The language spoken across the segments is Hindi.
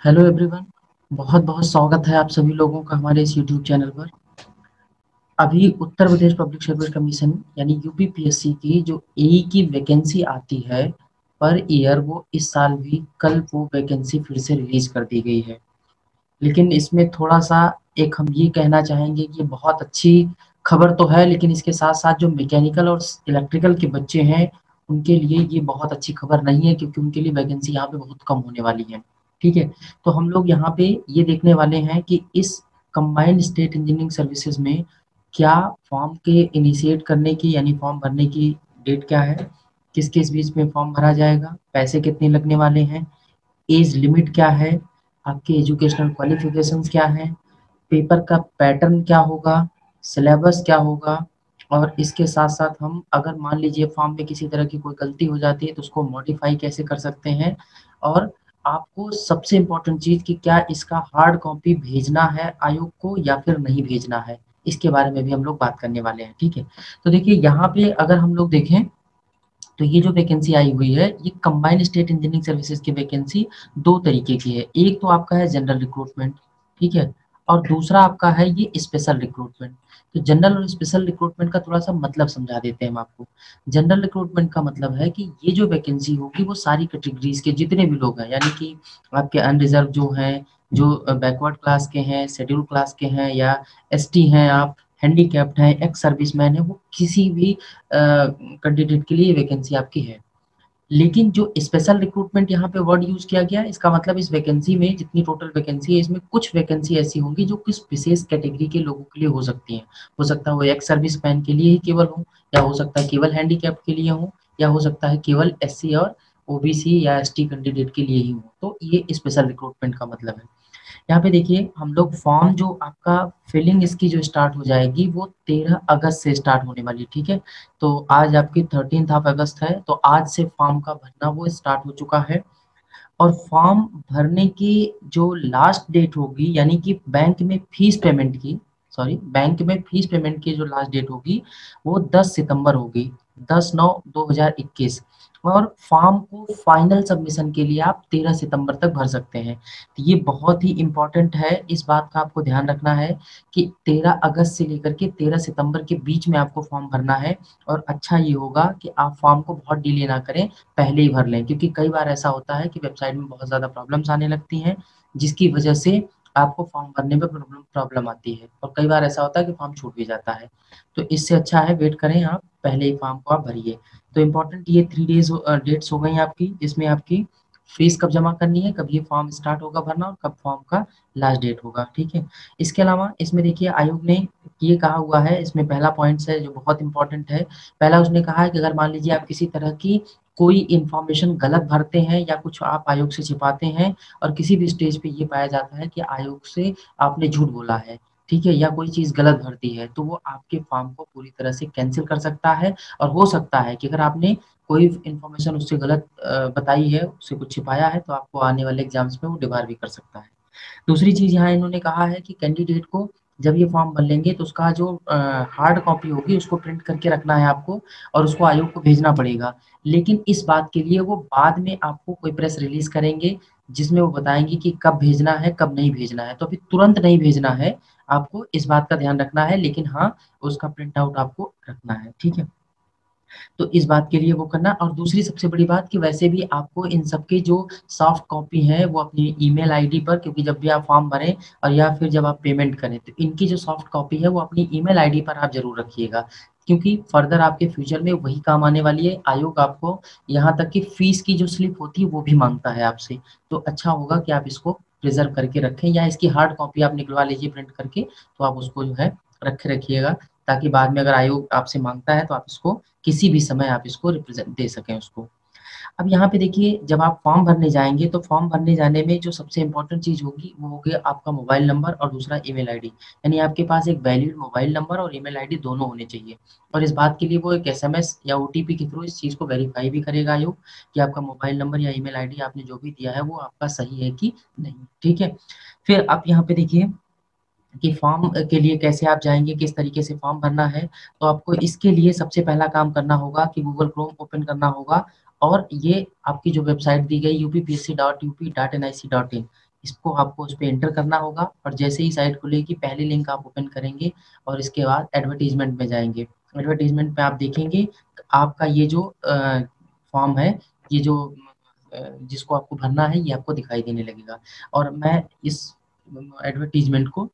Hello everyone. बहुत बहुत स्वागत है आप सभी लोगों का हमारे इस यूट्यूब चैनल पर। अभी Uttar Pradesh public service commission यानी यूपीपीएससी की जो एई की वैकेंसी आती है पर ईयर, वो इस साल भी कल वो वैकेंसी फिर से रिलीज कर दी गई है। लेकिन इसमें थोड़ा सा एक हम ये कहना चाहेंगे कि ये बहुत अच्छी खबर तो है, लेकिन इसके साथ साथ जो मैकेनिकल और इलेक्ट्रिकल के बच्चे हैं उनके लिए ये बहुत अच्छी खबर नहीं है, क्योंकि उनके लिए वैकेंसी यहाँ पे बहुत कम होने वाली है। ठीक है, तो हम लोग यहाँ पे ये देखने वाले हैं कि इस कंबाइंड स्टेट इंजीनियरिंग सर्विसेज में क्या फॉर्म के इनिशिएट करने की यानी फॉर्म भरने की डेट क्या है, किस किस बीच में फॉर्म भरा जाएगा, पैसे कितने लगने वाले हैं, एज लिमिट क्या है, आपके एजुकेशनल क्वालिफिकेशंस क्या हैं, पेपर का पैटर्न क्या होगा, सिलेबस क्या होगा, और इसके साथ साथ हम अगर मान लीजिए फॉर्म में किसी तरह की कोई गलती हो जाती है तो उसको मॉडिफाई कैसे कर सकते हैं, और आपको सबसे इम्पोर्टेंट चीज़ कि क्या इसका हार्ड कॉपी भेजना है आयोग को या फिर नहीं भेजना है, इसके बारे में भी हम लोग बात करने वाले हैं। ठीक है, तो देखिए यहाँ पे अगर हम लोग देखें तो ये जो वैकेंसी आई हुई है ये कंबाइंड स्टेट इंजीनियरिंग सर्विसेज की वैकेंसी दो तरीके की है। एक तो आपका है जनरल रिक्रूटमेंट, ठीक है, और दूसरा आपका है ये स्पेशल रिक्रूटमेंट। तो जनरल और स्पेशल रिक्रूटमेंट का थोड़ा सा मतलब समझा देते हैं हम आपको। जनरल रिक्रूटमेंट का मतलब है कि ये जो वैकेंसी होगी वो सारी कैटेगरीज के जितने भी लोग हैं, यानी कि आपके अनरिजर्व जो हैं, जो बैकवर्ड क्लास के हैं, शेड्यूल क्लास के हैं, या एसटी हैं, आप हैंडीकैप्ड हैं, एक्स सर्विसमैन है, वो किसी भी कैंडिडेट के लिए वैकेंसी आपकी है। लेकिन जो स्पेशल रिक्रूटमेंट यहाँ पे वर्ड यूज किया गया है, इसका मतलब इस वैकेंसी में जितनी टोटल वैकेंसी है इसमें कुछ वैकेंसी ऐसी होंगी जो किस विशेष कैटेगरी के लोगों के लिए हो सकती हैं। हो सकता है वो एक्स सर्विस मैन के लिए ही केवल हो, या हो सकता है केवल हैंडीकैप के लिए हो, या हो सकता है केवल एससी और ओबीसी या एसटी कैंडिडेट के लिए ही हो। तो ये स्पेशल रिक्रूटमेंट का मतलब है। यहाँ पे देखिए हम लोग फॉर्म जो आपका फिलिंग इसकी जो स्टार्ट हो जाएगी वो 13 अगस्त से स्टार्ट होने वाली है। ठीक है, तो आज आपकी 13 ऑफ अगस्त है, तो आज से फॉर्म का भरना वो स्टार्ट हो चुका है। और फॉर्म भरने की जो लास्ट डेट होगी, यानी कि बैंक में फीस पेमेंट की, सॉरी, बैंक में फीस पेमेंट की जो लास्ट डेट होगी वो 10 सितंबर होगी, 10/9/2021। और फॉर्म को फाइनल सबमिशन के लिए आप 13 सितंबर तक भर सकते हैं। तो ये बहुत ही इम्पोर्टेंट है, इस बात का आपको ध्यान रखना है कि 13 अगस्त से लेकर के 13 सितंबर के बीच में आपको फॉर्म भरना है। और अच्छा ये होगा कि आप फॉर्म को बहुत डिले ना करें, पहले ही भर लें, क्योंकि कई बार ऐसा होता है कि वेबसाइट में बहुत ज़्यादा प्रॉब्लम्स आने लगती हैं, जिसकी वजह से आपको फॉर्म भरने में प्रॉब्लम प्रॉब्लम आती है, और कई बार ऐसा होता है कि फॉर्म छूट भी जाता है। तो इससे अच्छा है वेट करें, आप पहले ही फॉर्म को आप भरिए। तो इम्पोर्टेंट ये 3 डेट्स हो गई आपकी, जिसमें आपकी फीस कब जमा करनी है, कब ये फॉर्म स्टार्ट होगा भरना, और कब फॉर्म का लास्ट डेट होगा। ठीक है, इसके अलावा इसमें देखिए आयोग ने ये कहा हुआ है, इसमें पहला पॉइंट है जो बहुत इंपॉर्टेंट है। पहला उसने कहा है कि अगर मान लीजिए आप किसी तरह की कोई इंफॉर्मेशन गलत भरते हैं या कुछ आप आयोग से छिपाते हैं, और किसी भी स्टेज पे ये पाया जाता है कि आयोग से आपने झूठ बोला है, ठीक है, या कोई चीज़ गलत भर दी है, तो वो आपके फॉर्म को पूरी तरह से कैंसिल कर सकता है। और हो सकता है कि अगर आपने कोई इन्फॉर्मेशन उससे गलत बताई है, उससे कुछ छिपाया है, तो आपको आने वाले एग्जाम्स में वो डिबार भी कर सकता है। दूसरी चीज़ यहाँ इन्होंने कहा है कि कैंडिडेट को जब ये फॉर्म भर लेंगे तो उसका जो हार्ड कॉपी होगी उसको प्रिंट करके रखना है आपको, और उसको आयोग को भेजना पड़ेगा। लेकिन इस बात के लिए वो बाद में आपको कोई प्रेस रिलीज करेंगे, जिसमें वो बताएंगे कि कब भेजना है कब नहीं भेजना है। तो अभी तुरंत नहीं भेजना है, आपको इस बात का ध्यान रखना है, लेकिन हाँ, उसका प्रिंट आउट आपको रखना है। ठीक है, तो इस बात के लिए वो करना। और दूसरी सबसे बड़ी बात कि वैसे भी आपको इन सबकी जो सॉफ्ट कॉपी है वो अपनी ईमेल आईडी पर, क्योंकि जब भी आप फॉर्म भरें और या फिर जब आप पेमेंट करें तो इनकी जो सॉफ्ट कॉपी है वो अपनी ईमेल आईडी पर आप जरूर रखिएगा, क्योंकि फर्दर आपके फ्यूचर में वही काम आने वाली है। आयोग आपको यहाँ तक कि फीस की जो स्लिप होती है वो भी मांगता है आपसे, तो अच्छा होगा कि आप इसको प्रिजर्व करके रखें, या इसकी हार्ड कॉपी आप निकलवा लीजिए प्रिंट करके, तो आप उसको जो है रखे रखिएगा, ताकि बाद में अगर आयोग आपसे मांगता है तो आप इसको किसी भी समय आप इसको रिप्रेजेंट दे सकें उसको। अब यहाँ पे देखिए जब आप फॉर्म भरने जाएंगे तो फॉर्म भरने जाने में जो सबसे इम्पोर्टेंट चीज़ होगी वो होगी आपका मोबाइल नंबर और दूसरा ईमेल आईडी। यानी आपके पास एक वैलिड मोबाइल नंबर और ईमेल आईडी दोनों होने चाहिए। और इस बात के लिए वो एक एसएमएस या ओटीपी के थ्रू इस चीज़ को वेरीफाई भी करेगा आयोग कि आपका मोबाइल नंबर या ईमेल आईडी आपने जो भी दिया है वो आपका सही है कि नहीं। ठीक है, फिर आप यहाँ पे देखिए कि फॉर्म के लिए कैसे आप जाएँगे, किस तरीके से फॉर्म भरना है। तो आपको इसके लिए सबसे पहला काम करना होगा कि गूगल क्रोम ओपन करना होगा, और ये आपकी जो वेबसाइट दी गई यूपीपीएससी.up.nic.in, इसको आपको उस पे एंटर करना होगा और जैसे ही साइट खुलेगी पहली लिंक आप ओपन करेंगे और इसके बाद एडवर्टाइजमेंट में जाएँगे। एडवर्टाइजमेंट पे आप देखेंगे तो आपका ये जो फॉर्म है, ये जो जिसको आपको भरना है ये आपको दिखाई देने लगेगा और मैं इस एडवर्टाइजमेंट को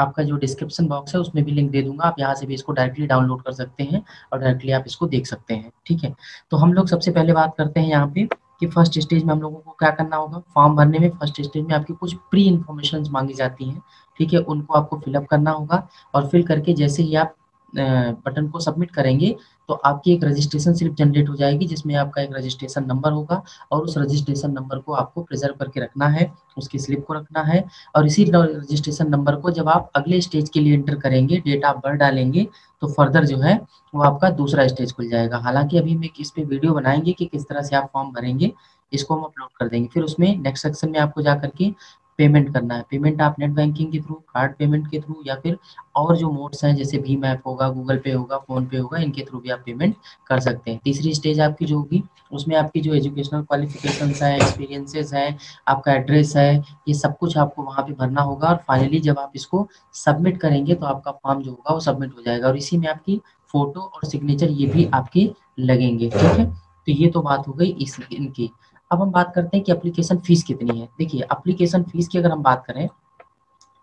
आपका जो डिस्क्रिप्शन बॉक्स है उसमें भी लिंक दे दूँगा। आप यहाँ से भी इसको डायरेक्टली डाउनलोड कर सकते हैं और डायरेक्टली आप इसको देख सकते हैं, ठीक है? तो हम लोग सबसे पहले बात करते हैं यहाँ पे कि फर्स्ट स्टेज में हम लोगों को क्या करना होगा। फॉर्म भरने में फर्स्ट स्टेज में आपकी कुछ प्री इन्फॉर्मेशंस माँगी जाती हैं, ठीक है? उनको आपको फिल अप करना होगा और फिल करके जैसे ही आप बटन को सबमिट करेंगे तो आपकी एक रजिस्ट्रेशन स्लिप जनरेट हो जाएगी जिसमें आपका एक रजिस्ट्रेशन नंबर होगा और उस रजिस्ट्रेशन नंबर को आपको प्रिजर्व करके रखना है, उसकी स्लिप को रखना है और इसी रजिस्ट्रेशन नंबर को जब आप अगले स्टेज के लिए एंटर करेंगे, डेट ऑफ बर्थ डालेंगे, तो फर्दर जो है वो आपका दूसरा स्टेज खुल जाएगा। हालाँकि अभी मैं इस पे वीडियो बनाएँगे कि किस तरह से आप फॉर्म भरेंगे, इसको हम अपलोड कर देंगे। फिर उसमें नेक्स्ट सेक्शन में आपको जा कर के पेमेंट करना है। पेमेंट आप नेट बैंकिंग के थ्रू, कार्ड पेमेंट के थ्रू या फिर और जो मोड्स हैं जैसे भीम ऐप होगा, गूगल पे होगा, फ़ोन पे होगा, इनके थ्रू भी आप पेमेंट कर सकते हैं। तीसरी स्टेज आपकी जो होगी उसमें आपकी जो एजुकेशनल क्वालिफ़िकेशंस हैं, एक्सपीरियंसेस हैं, आपका एड्रेस है, ये सब कुछ आपको वहाँ पे भरना होगा और फाइनली जब आप इसको सबमिट करेंगे तो आपका फॉर्म जो होगा वो सबमिट हो जाएगा और इसी में आपकी फ़ोटो और सिग्नेचर ये भी आपके लगेंगे, ठीक है? तो ये तो बात हो गई इस इनकी। अब हम बात करते हैं कि एप्लीकेशन फ़ीस कितनी है। देखिए एप्लीकेशन फ़ीस की अगर हम बात करें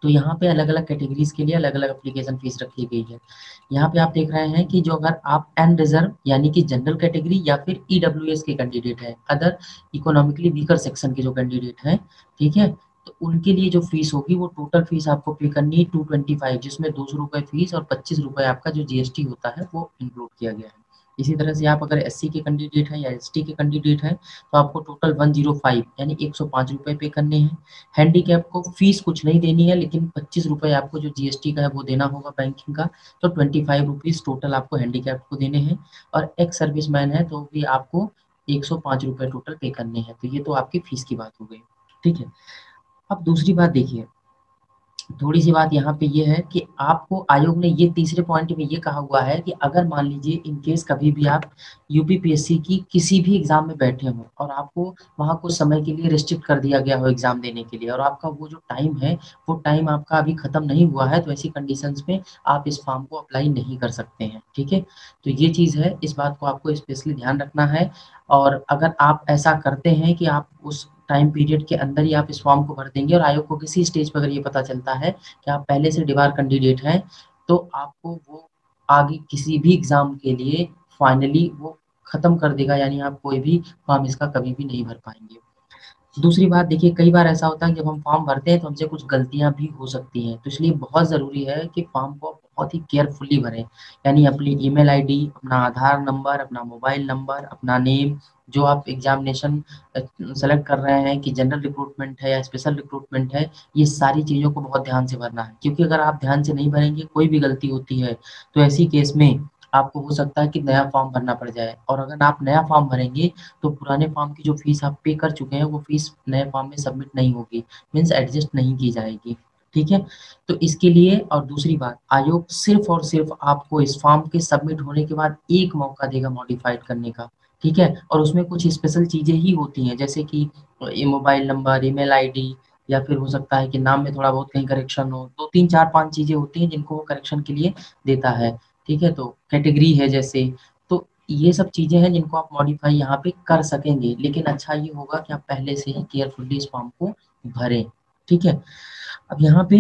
तो यहाँ पे अलग-अलग कैटेगरीज़ के लिए अलग-अलग एप्लीकेशन फ़ीस रखी गई है। यहाँ पे आप देख रहे हैं कि जो अगर आप अनरिज़र्व यानी कि जनरल कैटेगरी या फिर ईडब्ल्यूएस के कैंडिडेट हैं, अदर इकोनॉमिकली वीकर सेक्शन के जो कैंडिडेट हैं, ठीक है? तो उनके लिए जो फ़ीस होगी वो टोटल फ़ीस आपको पे करनी है 225 जिसमें ₹200 फ़ीस और ₹25 आपका जो जीएसटी होता है वो इंक्लूड किया गया है। इसी तरह से आप अगर एससी के कैंडिडेट हैं या एसटी के कैंडिडेट हैं, तो आपको टोटल 105 यानी ₹105 पे करने हैं। हैंडीकैप को फीस कुछ नहीं देनी है लेकिन ₹25 आपको जो जीएसटी का है वो देना होगा बैंकिंग का, तो ₹25 टोटल आपको हैंडीकैप को देने हैं और एक्स सर्विसमैन है तो भी आपको ₹105 टोटल पे करने हैं। तो ये तो आपकी फीस की बात हो गई, ठीक है? अब दूसरी बात देखिए, थोड़ी-सी बात यहाँ पे ये है कि आपको आयोग ने ये तीसरे पॉइंट में ये कहा हुआ है कि अगर मान लीजिए इन केस कभी भी आप यूपीपीएससी की किसी भी एग्ज़ाम में बैठे हों और आपको वहाँ कुछ समय के लिए रिस्ट्रिक्ट कर दिया गया हो एग्ज़ाम देने के लिए और आपका वो जो टाइम है, वो टाइम आपका अभी खत्म नहीं हुआ है, तो ऐसी कंडीशंस में आप इस फॉर्म को अप्लाई नहीं कर सकते हैं, ठीक है? तो ये चीज़ है, इस बात को आपको स्पेशली ध्यान रखना है और अगर आप ऐसा करते हैं कि आप उस टाइम पीरियड के अंदर ही आप इस फॉर्म को भर देंगे और आयोग को किसी स्टेज पे अगर ये पता चलता है कि आप पहले से डिबार कैंडिडेट हैं, तो आपको वो आगे किसी भी एग्ज़ाम के लिए फाइनली वो खत्म कर देगा यानी आप कोई भी फॉर्म इसका कभी भी नहीं भर पाएँगे। दूसरी बात देखिए कई बार ऐसा होता है जब हम फॉर्म भरते हैं तो हमसे कुछ गलतियाँ भी हो सकती हैं, तो इसलिए बहुत ज़रूरी है कि फॉर्म को बहुत ही केयरफुली भरें। यानी अपनी ईमेल आईडी, अपना आधार नंबर, अपना मोबाइल नंबर, अपना नेम, जो आप एग्ज़ामिनेशन सेलेक्ट कर रहे हैं कि जनरल रिक्रूटमेंट है या स्पेशल रिक्रूटमेंट है, ये सारी चीज़ों को बहुत ध्यान से भरना है। क्योंकि अगर आप ध्यान से नहीं भरेंगे, कोई भी गलती होती है, तो ऐसी केस में आपको हो सकता है कि नया फॉर्म भरना पड़ जाए और अगर आप नया फॉर्म भरेंगे तो पुराने फॉर्म की जो फीस आप पे कर चुके हैं, वो फीस नए फॉर्म में सबमिट नहीं होगी, मीन्स एडजस्ट नहीं की जाएगी, ठीक है? तो इसके लिए और दूसरी बात, आयोग सिर्फ़ और सिर्फ़ आपको इस फॉर्म के सबमिट होने के बाद एक मौका देगा मॉडिफ़ाइड करने का, ठीक है? और उसमें कुछ स्पेशल चीज़ें ही होती हैं, जैसे कि मोबाइल नंबर, ईमेल आईडी या फिर हो सकता है कि नाम में थोड़ा बहुत कहीं करेक्शन हो, 2, 3, 4, 5 चीज़ें होती हैं जिनको वो करेक्शन के लिए देता है, ठीक है? तो कैटेगरी है जैसे, तो ये सब चीज़ें हैं जिनको आप मॉडिफ़ाई यहाँ पे कर सकेंगे, लेकिन अच्छा ये होगा कि आप पहले से ही केयरफुली इस फॉर्म को भरें, ठीक है? अब यहाँ पे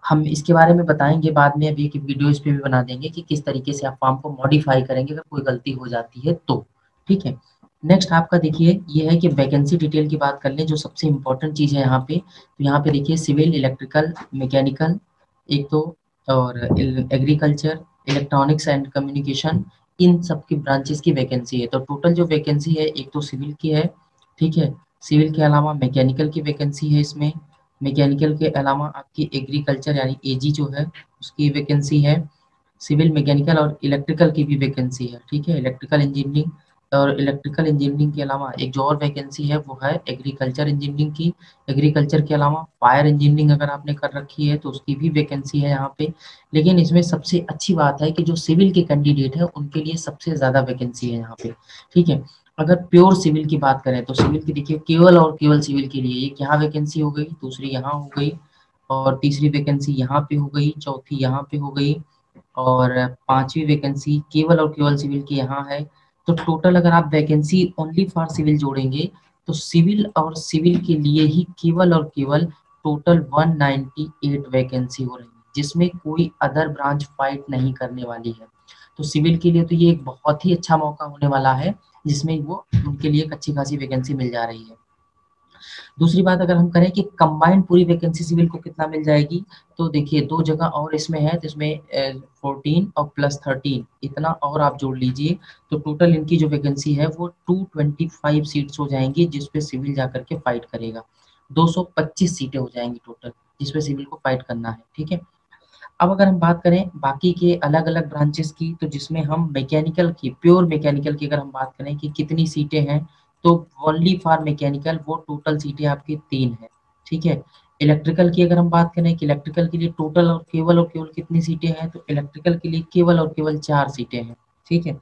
हम इसके बारे में बताएँगे बाद में, अभी एक वीडियो इस पे भी बना देंगे कि किस तरीके से आप फॉर्म को मॉडिफ़ाई करेंगे अगर कोई गलती हो जाती है तो, ठीक है? नेक्स्ट आपका देखिए ये है कि वैकेंसी डिटेल की बात कर लें जो सबसे इम्पोर्टेंट चीज़ है यहाँ पे, तो यहाँ पे देखिए सिविल, इलेक्ट्रिकल, मैकेनिकल एक तो और agriculture, electronics and communication in सब की ब्रांचेस की वैकेंसी है। तो टोटल जो वैकेंसी है एक तो सिविल की है, ठीक है? सिविल के अलावा मैकेनिकल की वैकेंसी है इसमें, मैकेनिकल के अलावा आपकी एग्रीकल्चर यानी एजी जो है उसकी वैकेंसी है, सिविल, मैकेनिकल और इलेक्ट्रिकल की भी वैकेंसी है, ठीक है? इलेक्ट्रिकल इंजीनियरिंग और इलेक्ट्रिकल इंजीनियरिंग के अलावा एक जो और वैकेंसी है वो है एग्रीकल्चर इंजीनियरिंग की। एग्रीकल्चर के अलावा फायर इंजीनियरिंग अगर आपने कर रखी है तो उसकी भी वैकेंसी है यहाँ पे। लेकिन इसमें सबसे अच्छी बात है कि जो सिविल के कैंडिडेट हैं उनके लिए सबसे ज़्यादा वैकेंसी है यहाँ पे, ठीक है? अगर प्योर सिविल की बात करें तो सिविल की देखिए केवल और केवल सिविल के लिए एक यहाँ वैकेंसी हो गई, दूसरी यहाँ हो गई, और तीसरी वैकेंसी यहाँ पे हो गई, चौथी यहाँ पे हो गई, और पांचवी वैकेंसी केवल और केवल सिविल की यहाँ है। तो टोटल अगर आप वैकेंसी ओनली फॉर सिविल जोड़ेंगे तो सिविल और सिविल के लिए ही केवल और केवल टोटल 198 वैकेंसी हो रही है, जिसमें कोई अदर ब्रांच फाइट नहीं करने वाली है। तो सिविल के लिए तो ये एक बहुत ही अच्छा मौका होने वाला है, जिसमें वो उनके लिए एक अच्छी खासी वैकेंसी मिल जा रही है। दूसरी बात अगर हम करें कि कंबाइंड पूरी वैकेंसी सिविल को कितना मिल जाएगी, तो देखिए दो जगह और इसमें है, तो इसमें 14 और +13 इतना और आप जोड़ लीजिए, तो टोटल इनकी जो वैकेंसी है वो 225 सीट्स हो जाएंगी, जिसपे सिविल जाकर के फाइट करेगा। 225 सीटें हो जाएंगी टोटल, जिसपे सिविल को फाइट करना है। ठीक है, अब अगर हम बात करें बाकी के अलग अलग ब्रांचेस की, तो जिसमें हम मैकेनिकल की, प्योर मैकेनिकल की अगर हम बात करें कि कितनी सीटें हैं, तो ओनली फॉर मैकेनिकल वो टोटल सीटें आपकी 3 है। ठीक है, इलेक्ट्रिकल की अगर हम बात करें कि इलेक्ट्रिकल के लिए टोटल और केवल कितनी सीटें हैं, तो इलेक्ट्रिकल के लिए केवल और केवल 4 सीटें हैं। ठीक है,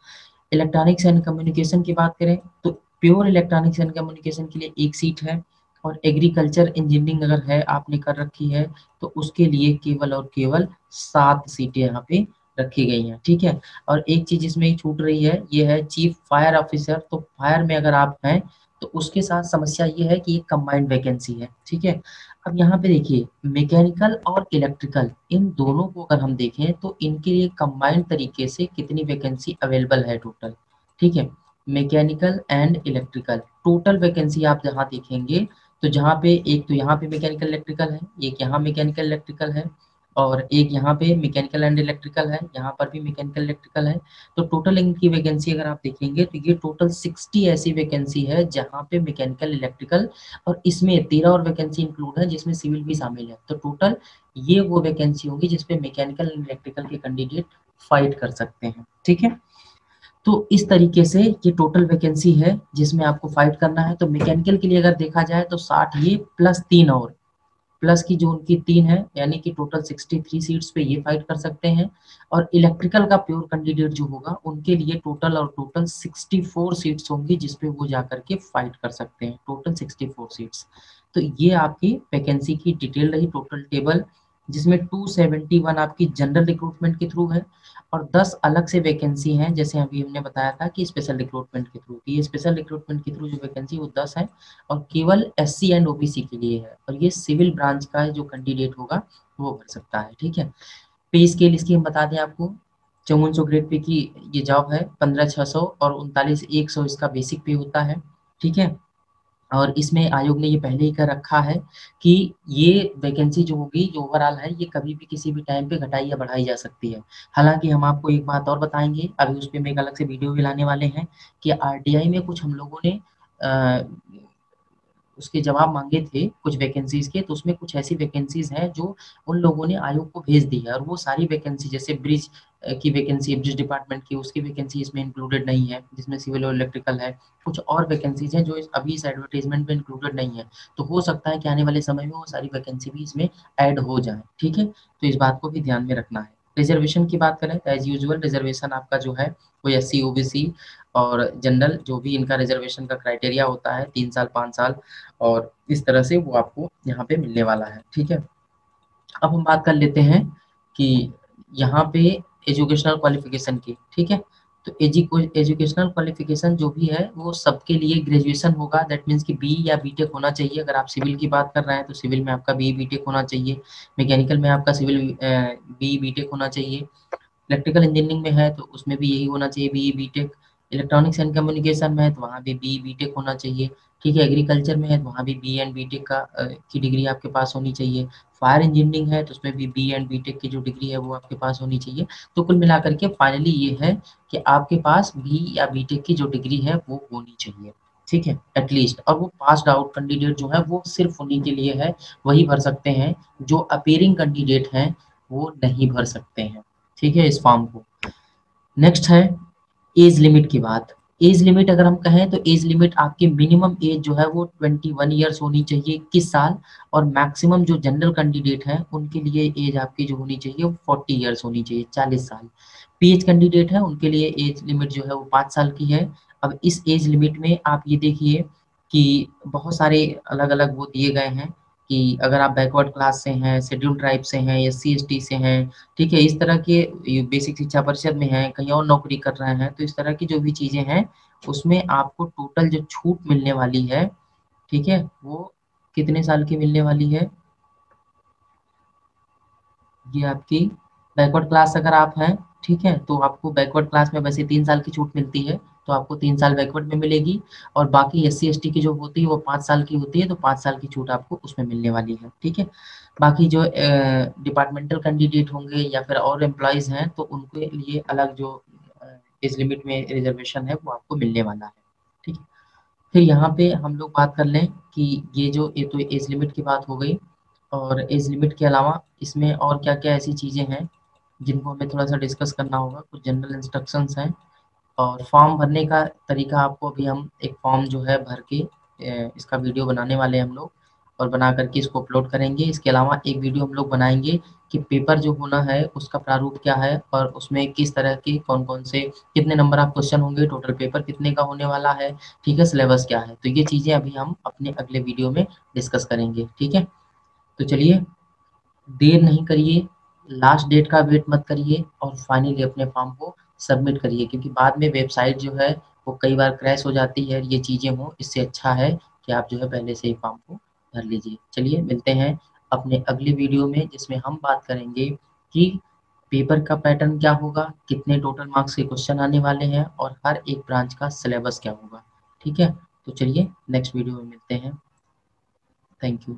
इलेक्ट्रॉनिक्स एंड कम्युनिकेशन की बात करें तो प्योर इलेक्ट्रॉनिक्स एंड कम्युनिकेशन के लिए 1 सीट है, और एग्रीकल्चर इंजीनियरिंग अगर है आपने कर रखी है तो उसके लिए केवल और केवल 7 सीटें यहाँ पे रखी गई हैं। ठीक है, और एक चीज इसमें छूट रही है, ये है चीफ फायर ऑफिसर। तो फायर में अगर आप हैं तो उसके साथ समस्या ये है कि ये कंबाइंड वैकेंसी है। ठीक है, अब यहाँ पे देखिए मैकेनिकल और इलेक्ट्रिकल इन दोनों को अगर हम देखें तो इनके लिए कंबाइंड तरीके से कितनी वैकेंसी अवेलेबल है टोटल। ठीक है, mechanical and electrical total vacancy आप जहाँ देखेंगे, तो जहाँ पे एक तो यहाँ पे मैकेनिकल इलेक्ट्रिकल है, एक यहाँ मैकेनिकल इलेक्ट्रिकल है, और एक यहाँ पे मैकेनिकल एंड इलेक्ट्रिकल है, यहाँ पर भी मैकेनिकल इलेक्ट्रिकल है। तो टोटल इनकी वैकेंसी अगर आप देखेंगे तो ये टोटल 60 ऐसी वैकेंसी है जहाँ पे मैकेनिकल इलेक्ट्रिकल, और इसमें 13 और वैकेंसी इंक्लूड है जिसमें सिविल भी शामिल है। तो टोटल ये वो वैकेंसी होगी जिसपे मैकेनिकल एंड इलेक्ट्रिकल के कैंडिडेट फाइट कर सकते हैं। ठीक है, तो इस तरीके से ये टोटल वैकेंसी है जिसमें आपको फाइट करना है। तो मैकेनिकल के लिए अगर देखा जाए तो 60 ये +3 और प्लस की जो उनकी 3 है, यानी कि टोटल 63 सीट्स पे ये फाइट कर सकते हैं। और इलेक्ट्रिकल का प्योर कैंडिडेट जो होगा उनके लिए टोटल 64 सीट्स होंगी जिसपे वो जाकर के फाइट कर सकते हैं, टोटल 64 सीट्स। तो ये आपकी वैकेंसी की डिटेल रही, टोटल टेबल, जिसमें 271 आपकी जनरल रिक्रूटमेंट के थ्रू है, और 10 अलग से वैकेंसी हैं, जैसे अभी हमने बताया था कि स्पेशल रिक्रूटमेंट के थ्रू। ये स्पेशल रिक्रूटमेंट के थ्रू जो वैकेंसी वो 10 है, और केवल SC एंड OBC के लिए है, और ये सिविल ब्रांच का जो कैंडिडेट होगा वो भर सकता है। ठीक है, पे स्केल इसकी हम बता दें आपको, 5400 ग्रेड पे की ये जॉब है, 15,600 और 39,100 इसका बेसिक पे होता है। ठीक है, और इसमें आयोग ने ये पहले ही कर रखा है कि ये वैकेंसी जो होगी, जो ओवरऑल है, ये कभी भी किसी भी टाइम पे घटाई या बढ़ाई जा सकती है। हालांकि हम आपको एक बात और बताएंगे, अभी उस पर एक अलग से वीडियो भी लाने वाले हैं, कि RTI में कुछ हम लोगों ने उसके जवाब मांगे थे कुछ वैकेंसीज के, तो उसमें कुछ ऐसी वैकेंसीज हैं जो उन लोगों ने आयोग को भेज दी है, और वो सारी वैकेंसी जैसे ब्रिज की वैकेंसी, ब्रिज डिपार्टमेंट की, उसकी वैकेंसी इसमें इंक्लूडेड नहीं है, जिसमें सिविल और इलेक्ट्रिकल है। कुछ और वैकेंसीज हैं जो अभी इस एडवर्टाइजमेंट में इंक्लूडेड नहीं है, तो हो सकता है कि आने वाले समय में वो सारी वैकेंसी भी इसमें ऐड हो जाए। ठीक है, तो इस बात को भी ध्यान में रखना है। रिजर्वेशन की बात करें तो एज यूजुअल रिजर्वेशन आपका जो है वो SC OBC और जनरल जो भी इनका रिजर्वेशन का क्राइटेरिया होता है, 3 साल 5 साल, और इस तरह से वो आपको यहाँ पे मिलने वाला है। ठीक है, अब हम बात कर लेते हैं कि यहाँ पे एजुकेशनल क्वालिफिकेशन की। ठीक है, तो एजुकेशनल क्वालिफिकेशन जो भी है वो सबके लिए ग्रेजुएशन होगा, दैट मीन्स कि BE या BTech होना चाहिए। अगर आप सिविल की बात कर रहे हैं तो सिविल में आपका BE BTech होना चाहिए, मैकेनिकल में आपका सिविल BE BTech होना चाहिए, इलेक्ट्रिकल इंजीनियरिंग में है तो उसमें भी यही होना चाहिए, BE BTech। Electronics and communication में है तो वहाँ भी BE BTech होना चाहिए। ठीक है, एग्रीकल्चर में है तो वहाँ भी BE एंड BTech का की डिग्री आपके पास होनी चाहिए। फायर इंजीनियरिंग है तो उसमें भी BE एंड BTech की जो डिग्री है वो आपके पास होनी चाहिए। तो कुल मिलाकर के फाइनली ये है कि आपके पास BE या BTech की जो डिग्री है वो होनी चाहिए। ठीक है, एटलीस्ट, और वो पास्ड आउट कैंडिडेट जो है वो सिर्फ उन्हीं के लिए है, वही भर सकते हैं, जो अपीयरिंग कैंडिडेट हैं वो नहीं भर सकते हैं। ठीक है, इस फॉर्म को। नेक्स्ट है एज लिमिट की बात। एज लिमिट अगर हम कहें तो एज लिमिट आपकी मिनिमम एज जो है वो 21 ईयर्स होनी चाहिए, 21 साल, और मैक्सिमम जो जनरल कैंडिडेट हैं उनके लिए एज आपकी जो होनी चाहिए वो 40 ईयर्स होनी चाहिए, 40 साल। PH कैंडिडेट है उनके लिए एज लिमिट जो है वो 5 साल की है, अब इस एज लिमिट में आप ये देखिए कि बहुत सारे अलग-अलग वो दिए गए हैं कि अगर आप बैकवर्ड क्लास से हैं, शेड्यूल्ड ट्राइब से हैं, एससी एसटी से हैं, ठीक है? इस तरह के ये बेसिक शिक्षा परिषद में हैं, कहीं और नौकरी कर रहे हैं, तो इस तरह की जो भी चीज़ें हैं, उसमें आपको टोटल जो छूट मिलने वाली है, ठीक है? वो कितने साल की मिलने वाली है? ये आपकी बैकवर्ड क्लास अगर आप हैं, ठीक है? तो आपको बैकवर्ड क्लास में वैसे 3 साल की छूट मिलती है, तो आपको 3 साल बैकवर्ड में मिलेगी और बाकी एससी-एसटी की जो होती है वो 5 साल की होती है, तो 5 साल की छूट आपको उसमें मिलने वाली है, ठीक है? बाकी जो डिपार्टमेंटल कैंडिडेट होंगे या फिर और एम्प्लॉइज़ हैं, तो उनके लिए अलग जो एज लिमिट में रिज़र्वेशन है, वो आपको मिलने वाला है, ठीक है? फिर यहाँ पे हम लोग बात कर लें कि ये तो एज लिमिट की बात हो गई और एज लिमिट के अलावा इसमें और क्या-क्या ऐसी चीज़ें हैं, जिनको हमें थोड़ा-सा डिस्कस करना होगा। कुछ जनरल इंस्ट्रक्शंस हैं और फॉर्म भरने का तरीका आपको अभी हम एक फॉर्म जो है भर के इसका वीडियो बनाने वाले हैं हम लोग और बना कर के इसको अपलोड करेंगे। इसके अलावा एक वीडियो हम लोग बनाएँगे कि पेपर जो होना है उसका प्रारूप क्या है और उसमें किस तरह के कौन-कौन से कितने नंबर ऑफ क्वेश्चन होंगे, टोटल पेपर कितने का होने वाला है, ठीक है? सिलेबस क्या है? तो ये चीज़ें अभी हम अपने अगले वीडियो में डिस्कस करेंगे, ठीक है? तो चलिए देर नहीं करिए, लास्ट डेट का वेट मत करिए और फाइनली अपने फॉर्म को सबमिट करिए क्योंकि बाद में वेबसाइट जो है वो कई बार क्रैश हो जाती है, ये चीज़ें हों, इससे अच्छा है कि आप जो है पहले से ही फॉर्म को भर लीजिए। चलिए मिलते हैं अपने अगले वीडियो में जिसमें हम बात करेंगे कि पेपर का पैटर्न क्या होगा, कितने टोटल मार्क्स के क्वेश्चन आने वाले हैं और हर एक ब्रांच का सिलेबस क्या होगा, ठीक है? तो चलिए नेक्स्ट वीडियो में मिलते हैं। Thank you.